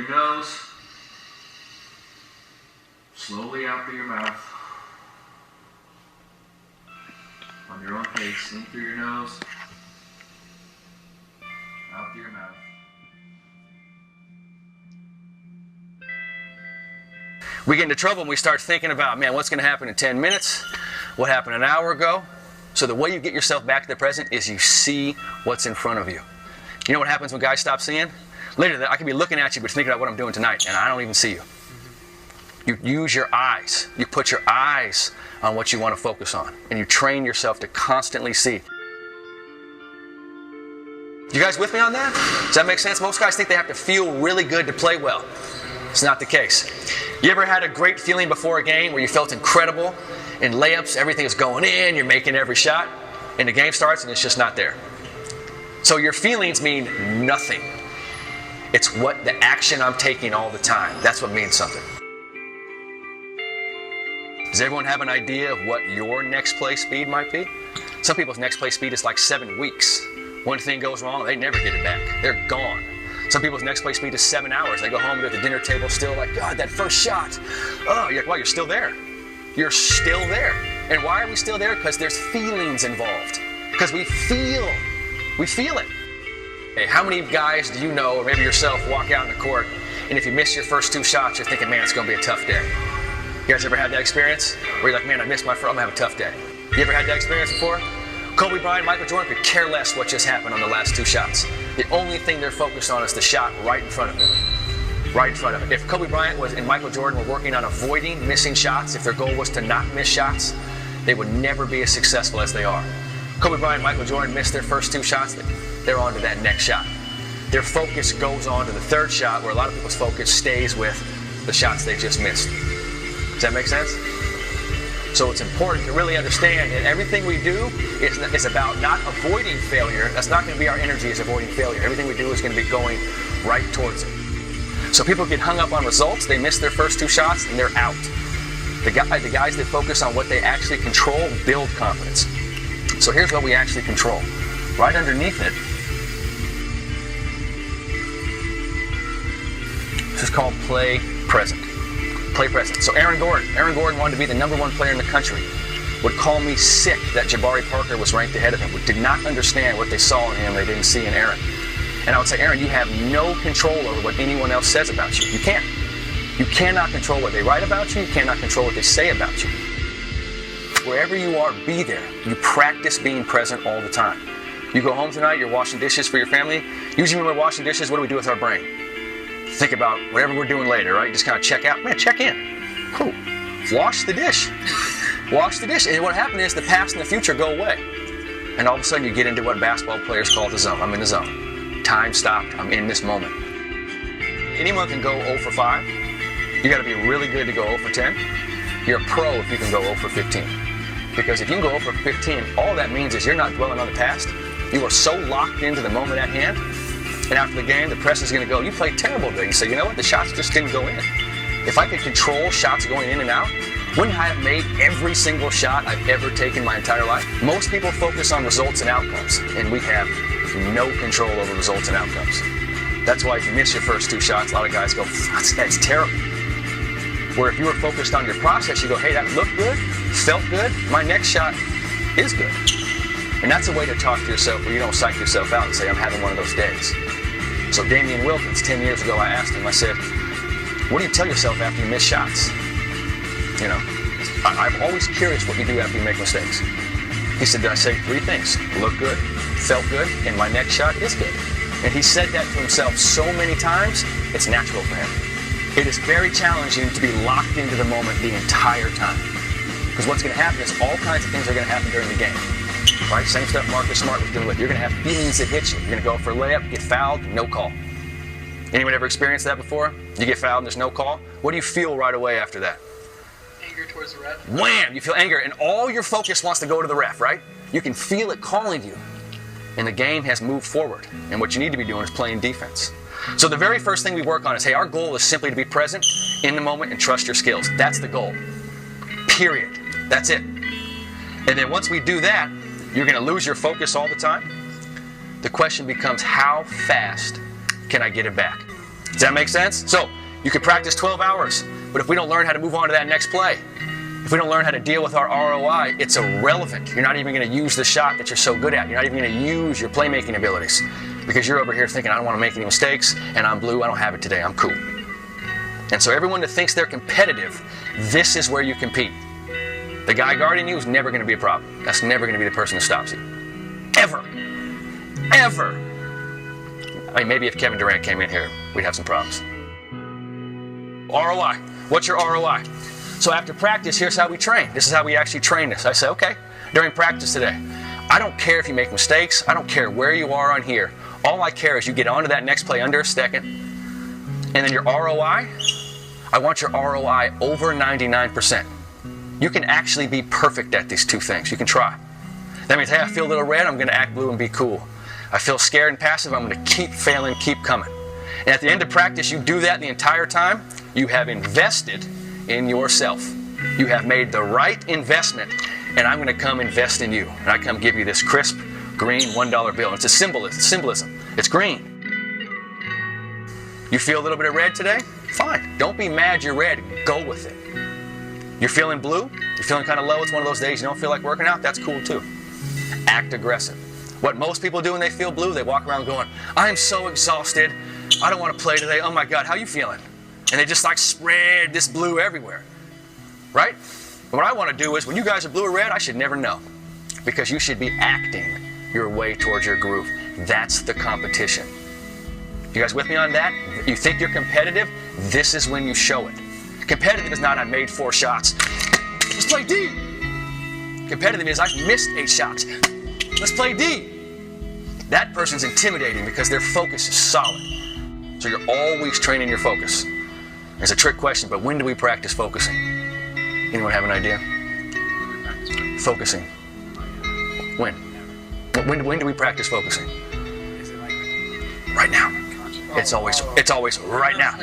Your nose, slowly out through your mouth, on your own pace, in through your nose, out through your mouth. We get into trouble when we start thinking about, man, what's going to happen in 10 minutes? What happened an hour ago? So the way you get yourself back to the present is you see what's in front of you. You know what happens when guys stop seeing? Later, I could be looking at you, but thinking about what I'm doing tonight, and I don't even see you. You use your eyes. You put your eyes on what you want to focus on, and you train yourself to constantly see. You guys with me on that? Does that make sense? Most guys think they have to feel really good to play well. It's not the case. You ever had a great feeling before a game where you felt incredible? In layups, everything is going in, you're making every shot, and the game starts and it's just not there. So your feelings mean nothing. It's what the action I'm taking all the time. That's what means something. Does everyone have an idea of what your next play speed might be? Some people's next play speed is like 7 weeks. One thing goes wrong, they never get it back. They're gone. Some people's next play speed is 7 hours. They go home, they're at the dinner table still like, God, that first shot. Oh, you're like, well, you're still there. You're still there. And why are we still there? Because there's feelings involved. Because we feel it. Hey, how many guys do you know, or maybe yourself, walk out in the court, and if you miss your first 2 shots, you're thinking, man, it's going to be a tough day. You guys ever had that experience? Where you're like, man, I missed my first, I'm going to have a tough day. You ever had that experience before? Kobe Bryant, Michael Jordan could care less what just happened on the last 2 shots. The only thing they're focused on is the shot right in front of them. Right in front of it. If Kobe Bryant and Michael Jordan were working on avoiding missing shots, if their goal was to not miss shots, they would never be as successful as they are. Kobe Bryant and Michael Jordan missed their first 2 shots, they're on to that next shot. Their focus goes on to the 3rd shot, where a lot of people's focus stays with the shots they just missed. Does that make sense? So it's important to really understand that everything we do is about not avoiding failure. That's not going to be our energy, is avoiding failure. Everything we do is going to be going right towards it. So people get hung up on results, they miss their first 2 shots, and they're out. The guys that focus on what they actually control build confidence. So here's what we actually control. Right underneath it, this is called play present. Play present. So Aaron Gordon wanted to be the #1 player in the country. Would call me sick that Jabari Parker was ranked ahead of him. Did not understand what they saw in him they didn't see in Aaron. And I would say, Aaron, you have no control over what anyone else says about you. You can't. You cannot control what they write about you. You cannot control what they say about you. Wherever you are, be there. You practice being present all the time. You go home tonight, you're washing dishes for your family. Usually when we're washing dishes, what do we do with our brain? Think about whatever we're doing later, right? Just kind of check out. Man, check in. Cool. Wash the dish. Wash the dish. And what happened is the past and the future go away. And all of a sudden you get into what basketball players call the zone. I'm in the zone. Time stopped. I'm in this moment. Anyone can go 0 for 5. You got to be really good to go 0 for 10. You're a pro if you can go 0 for 15. Because if you can go 0 for 15, all that means is you're not dwelling on the past. You are so locked into the moment at hand. And after the game, the press is going to go, you played terrible today. You say, you know what? The shots just didn't go in. If I could control shots going in and out, wouldn't I have made every single shot I've ever taken my entire life? Most people focus on results and outcomes, and we have no control over results and outcomes. That's why if you miss your first 2 shots, a lot of guys go, that's terrible. Where if you were focused on your process, you go, hey, that looked good, felt good, my next shot is good. And that's a way to talk to yourself where you don't psych yourself out and say, I'm having one of those days. So Damian Wilkins, 10 years ago, I asked him, I said, what do you tell yourself after you miss shots? You know, I'm always curious what you do after you make mistakes. He said, I say 3 things. Look good, felt good, and my next shot is good. And he said that to himself so many times, it's natural for him. It is very challenging to be locked into the moment the entire time. Because what's going to happen is all kinds of things are going to happen during the game. Right? Same stuff Marcus Smart was dealing with. You're going to have feelings that hit you. You're going to go for a layup, get fouled, no call. Anyone ever experienced that before? You get fouled and there's no call? What do you feel right away after that? Anger towards the ref. Wham! You feel anger, and all your focus wants to go to the ref, right? You can feel it calling you. And the game has moved forward. And what you need to be doing is playing defense. So the very first thing we work on is, hey, our goal is simply to be present in the moment and trust your skills. That's the goal. Period. That's it. And then once we do that, you're going to lose your focus all the time. The question becomes, how fast can I get it back? Does that make sense? So you could practice 12 hours, but if we don't learn how to move on to that next play, if we don't learn how to deal with our ROI, it's irrelevant. You're not even going to use the shot that you're so good at. You're not even going to use your playmaking abilities because you're over here thinking, I don't want to make any mistakes, and I'm blue, I don't have it today, I'm cool. And so everyone that thinks they're competitive, this is where you compete. The guy guarding you is never going to be a problem. That's never going to be the person who stops you. Ever. Ever. I mean, maybe if Kevin Durant came in here, we'd have some problems. ROI. What's your ROI? So after practice, here's how we train. This is how we actually train this. I say, okay, during practice today, I don't care if you make mistakes. I don't care where you are on here. All I care is you get onto that next play under a second, and then your ROI, I want your ROI over 99%. You can actually be perfect at these two things. You can try. That means, hey, I feel a little red, I'm going to act blue and be cool. I feel scared and passive, I'm going to keep failing, keep coming. And at the end of practice, you do that the entire time, you have invested in yourself. You have made the right investment, and I'm going to come invest in you. And I come give you this crisp, green $1 bill. It's a symbolism. It's green. You feel a little bit of red today? Fine. Don't be mad you're red. Go with it. You're feeling blue? You're feeling kind of low? It's one of those days you don't feel like working out? That's cool too. Act aggressive. What most people do when they feel blue, they walk around going, I am so exhausted. I don't want to play today. Oh my God, how you feeling? And they just like spread this blue everywhere. Right? And what I want to do is when you guys are blue or red, I should never know. Because you should be acting your way towards your groove. That's the competition. You guys with me on that? You think you're competitive? This is when you show it. Competitive is not, I made 4 shots. Let's play D. Competitive is, I missed 8 shots. Let's play D. That person's intimidating because their focus is solid. So you're always training your focus. It's a trick question, but when do we practice focusing? Anyone have an idea? Focusing. When? When do we practice focusing? Right now. It's always right now.